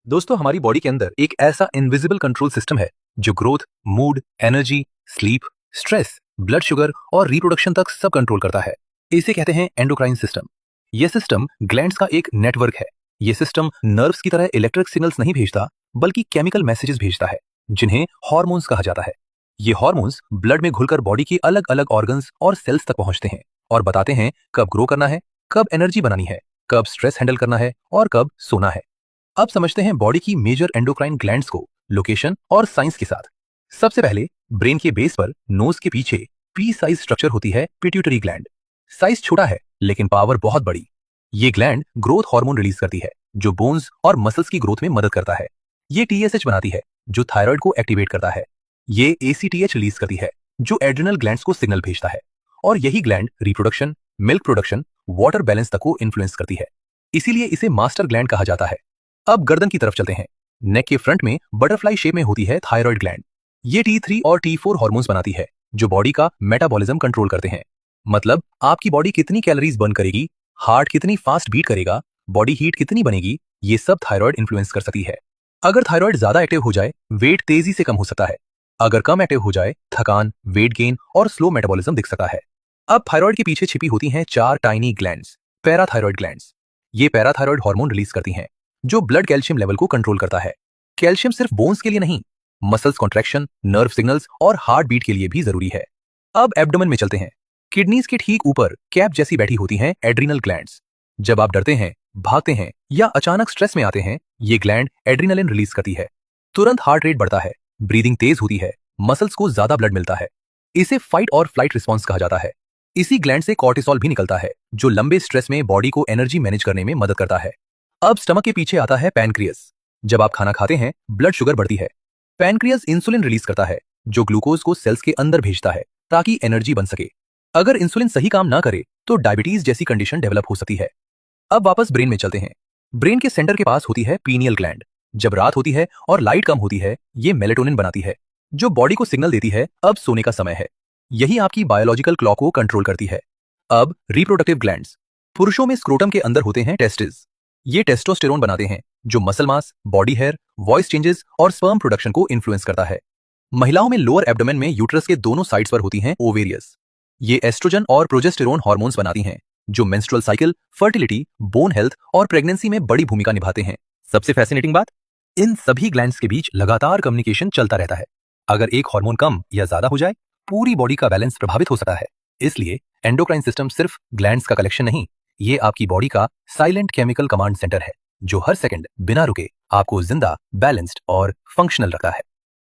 दोस्तों, हमारी बॉडी के अंदर एक ऐसा इनविजिबल कंट्रोल सिस्टम है जो growth, mood, energy, sleep, stress, blood sugar और रिप्रोडक्शन तक सब कंट्रोल करता है। इसे कहते हैं एंडोक्राइन सिस्टम। यह सिस्टम ग्लैंड्स का एक नेटवर्क है। यह सिस्टम नर्व्स की तरह इलेक्ट्रिक सिग्नल्स नहीं भेजता, बल्कि केमिकल मैसेजेस भेजता है, जिन्हें हार्मोन्स कहा जाता है। ये हार्मोन्स ब्लड में घुलकर बॉडी के अलग अलग ऑर्गन्स और सेल्स तक पहुंचते हैं और बताते हैं कब ग्रो करना है, कब एनर्जी बनानी है, कब स्ट्रेस हैंडल करना है और कब सोना है। अब समझते हैं बॉडी की मेजर एंडोक्राइन ग्लैंड्स को लोकेशन और साइंस के साथ। सबसे पहले ब्रेन के बेस पर नोज के पीछे पी साइज स्ट्रक्चर होती है पिट्यूटरी ग्लैंड। साइज छोटा है लेकिन पावर बहुत बड़ी। ये ग्लैंड ग्रोथ हार्मोन रिलीज करती है जो बोन्स और मसल्स की ग्रोथ में मदद करता है। ये टीएसएच बनाती है जो थायराइड को एक्टिवेट करता है। ये एसीटीएच रिलीज करती है जो एड्रिनल ग्लैंड्स को सिग्नल भेजता है। और यही gland reproduction, milk production, water balance तक को इन्फ्लुएंस करती है। इसीलिए इसे मास्टर ग्लैंड कहा जाता है। अब गर्दन की तरफ चलते हैं। नेक के फ्रंट में बटरफ्लाई शेप में होती है थायराइड ग्लैंड। ये T3 और T4 हार्मोन्स बनाती है जो बॉडी का मेटाबॉलिज्म कंट्रोल करते हैं। मतलब आपकी बॉडी कितनी कैलोरीज बर्न करेगी, हार्ट कितनी फास्ट बीट करेगा, बॉडी हीट कितनी बनेगी, ये सब थायराइड इन्फ्लुएंस कर सकती है। अगर थायराइड ज्यादा एक्टिव हो जाए, वेट तेजी से कम हो सकता है। अगर कम एक्टिव हो जाए, थकान, वेट गेन और स्लो मेटाबॉलिज्म दिख सकता है। अब थायराइड के पीछे छिपी होती हैं 4 टाइनी ग्लैंड्स, पैराथायराइड ग्लैंड्स। ये पैराथायराइड हार्मोन रिलीज करती हैं जो ब्लड कैल्शियम लेवल को कंट्रोल करता है। कैल्शियम सिर्फ बोन्स के लिए नहीं, मसल्स कॉन्ट्रैक्शन, नर्व सिग्नल्स और हार्ट बीट के लिए भी जरूरी है। अब एब्डोमेन में चलते हैं। किडनीज के ठीक ऊपर कैप जैसी बैठी होती हैं एड्रिनल ग्लैंड्स। जब आप डरते हैं, भागते हैं या अचानक स्ट्रेस में आते हैं, ये ग्लैंड एड्रिनलिन रिलीज करती है। तुरंत हार्ट रेट बढ़ता है, ब्रीदिंग तेज होती है, मसल्स को ज्यादा ब्लड मिलता है। इसे फाइट और फ्लाइट रिस्पॉन्स कहा जाता है। इसी ग्लैंड से कॉर्टिसोल भी निकलता है जो लंबे स्ट्रेस में बॉडी को एनर्जी मैनेज करने में मदद करता है। अब स्टमक के पीछे आता है पैनक्रियस। जब आप खाना खाते हैं, ब्लड शुगर बढ़ती है। पैनक्रियस इंसुलिन रिलीज करता है जो ग्लूकोज को सेल्स के अंदर भेजता है ताकि एनर्जी बन सके। अगर इंसुलिन सही काम ना करे तो डायबिटीज जैसी कंडीशन डेवलप हो सकती है। अब वापस ब्रेन में चलते हैं। ब्रेन के सेंटर के पास होती है पीनियल ग्लैंड। जब रात होती है और लाइट कम होती है, ये मेलेटोनिन बनाती है जो बॉडी को सिग्नल देती है अब सोने का समय है। यही आपकी बायोलॉजिकल क्लॉक को कंट्रोल करती है। अब रिप्रोडक्टिव ग्लैंड्स। पुरुषों में स्क्रोटम के अंदर होते हैं टेस्टिस। ये टेस्टोस्टेरोन बनाते हैं जो muscle mass, body hair, voice changes और स्पर्म प्रोडक्शन को इन्फ्लुएंस करता है। महिलाओं में लोअर एब्डोमेन में यूट्रस के दोनों साइड्स पर होती हैं ओवेरियस। ये एस्ट्रोजन और प्रोजेस्टेरोन हार्मोन्स बनाती हैं जो menstrual cycle, fertility, bone health और प्रेगनेंसी में बड़ी भूमिका निभाते हैं। सबसे फैसिनेटिंग बात, इन सभी ग्लैंड्स के बीच लगातार कम्युनिकेशन चलता रहता है। अगर एक हार्मोन कम या ज्यादा हो जाए, पूरी बॉडी का बैलेंस प्रभावित हो सकता है। इसलिए एंडोक्राइन सिस्टम सिर्फ ग्लैंड्स का कलेक्शन नहीं, ये आपकी बॉडी का साइलेंट केमिकल कमांड सेंटर है जो हर सेकंड बिना रुके आपको जिंदा, बैलेंस्ड और फंक्शनल रखता है।